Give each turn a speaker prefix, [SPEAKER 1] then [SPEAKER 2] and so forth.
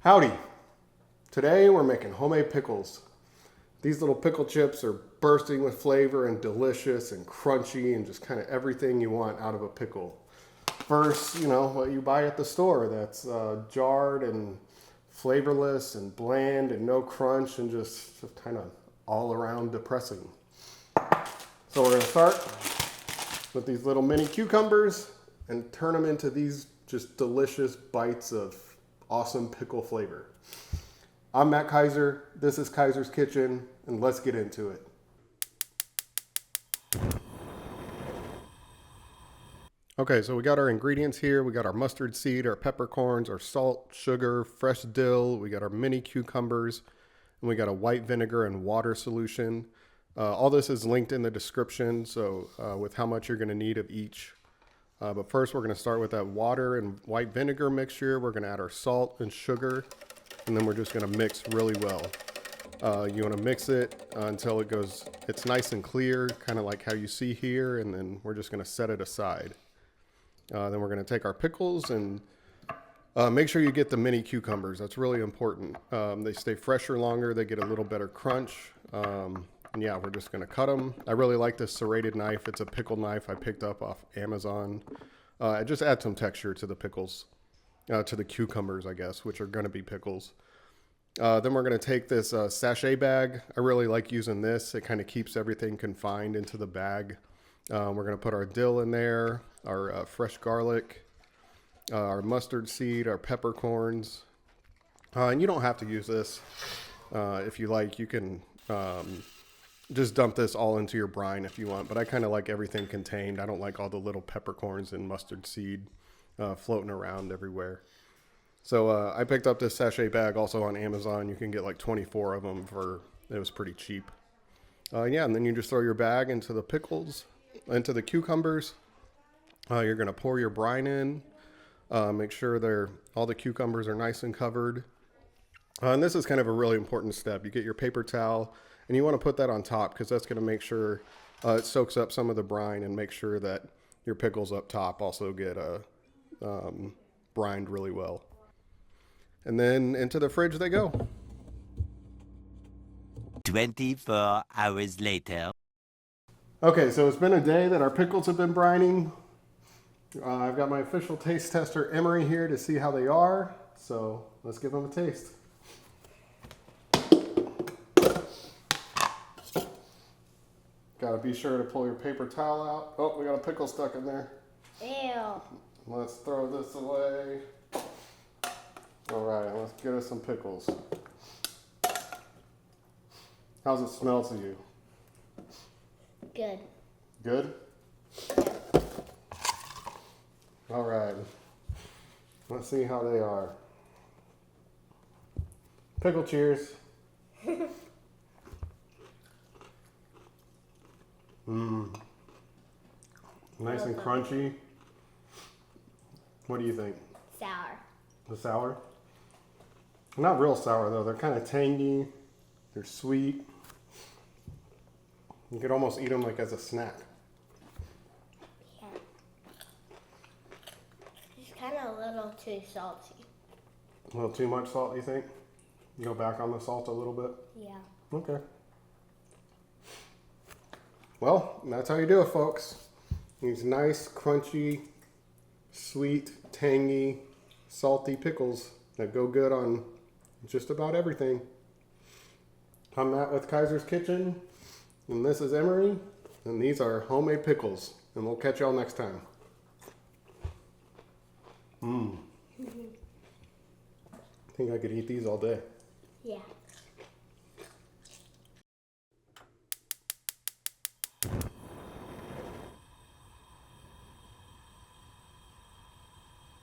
[SPEAKER 1] Howdy! Today we're making homemade pickles. These little pickle chips are bursting with flavor and delicious and crunchy and just kind of everything you want out of a pickle. Versus, what you buy at the store that's jarred and flavorless and bland and no crunch and just kind of all around depressing. So we're going to start with these little mini cucumbers and turn them into these just delicious bites of awesome pickle flavor. I'm Matt Kaiser, this is Kaiser's Kitchen, and let's get into it. Okay, so we got our ingredients here. We got our mustard seed, our peppercorns, our salt, sugar, fresh dill. We got our mini cucumbers, and we got a white vinegar and water solution. All this is linked in the description, so with how much you're going to need of each. But first, we're going to start with that water and white vinegar mixture. We're going to add our salt and sugar, and then we're just going to mix really well. You want to mix it until it's nice and clear, kind of like how you see here, and then we're just going to set it aside. Then we're going to take our pickles and make sure you get the mini cucumbers. That's really important. They stay fresher longer. They get a little better crunch. And yeah, we're just going to cut them. I really like this serrated knife. It's a pickle knife I picked up off Amazon. It just adds some texture to the pickles, to the cucumbers, I guess, which are going to be pickles. Then we're going to take this sachet bag. I really like using this. It kind of keeps everything confined into the bag. We're going to put our dill in there, our fresh garlic, our mustard seed, our peppercorns. And you don't have to use this. If you like, you can just dump this all into your brine if you want. But I kind of like everything contained. I don't like all the little peppercorns and mustard seed floating around everywhere. So I picked up this sachet bag also on Amazon. You can get like 24 of them it was pretty cheap. Yeah, and then you just throw your bag into the pickles, into the cucumbers. You're going to pour your brine in. Make sure all the cucumbers are nice and covered. And this is kind of a really important step. You get your paper towel, and you want to put that on top because that's going to make sure it soaks up some of the brine and make sure that your pickles up top also get brined really well. And then into the fridge they go.
[SPEAKER 2] 24 hours later.
[SPEAKER 1] Okay, so it's been a day that our pickles have been brining. I've got my official taste tester, Emery, here to see how they are. So let's give them a taste. Gotta be sure to pull your paper towel out. Oh, we got a pickle stuck in there.
[SPEAKER 3] Ew.
[SPEAKER 1] Let's throw this away. All right, let's get us some pickles. How's it smell to you?
[SPEAKER 3] Good.
[SPEAKER 1] Good?
[SPEAKER 3] Yeah.
[SPEAKER 1] All right. Let's see how they are. Pickle cheers. Nice and crunchy. What do you think?
[SPEAKER 3] Sour.
[SPEAKER 1] The sour? Not real sour though. They're kind of tangy. They're sweet. You could almost eat them like as a snack.
[SPEAKER 3] Yeah. It's kind of a little too salty.
[SPEAKER 1] A little too much salt, you think? You go back on the salt a little bit?
[SPEAKER 3] Yeah.
[SPEAKER 1] Okay. Well, that's how you do it, folks. These nice, crunchy, sweet, tangy, salty pickles that go good on just about everything. I'm Matt with Kaiser's Kitchen, and this is Emery, and these are homemade pickles, and we'll catch y'all next time. I think I could eat these all day.
[SPEAKER 3] Yeah.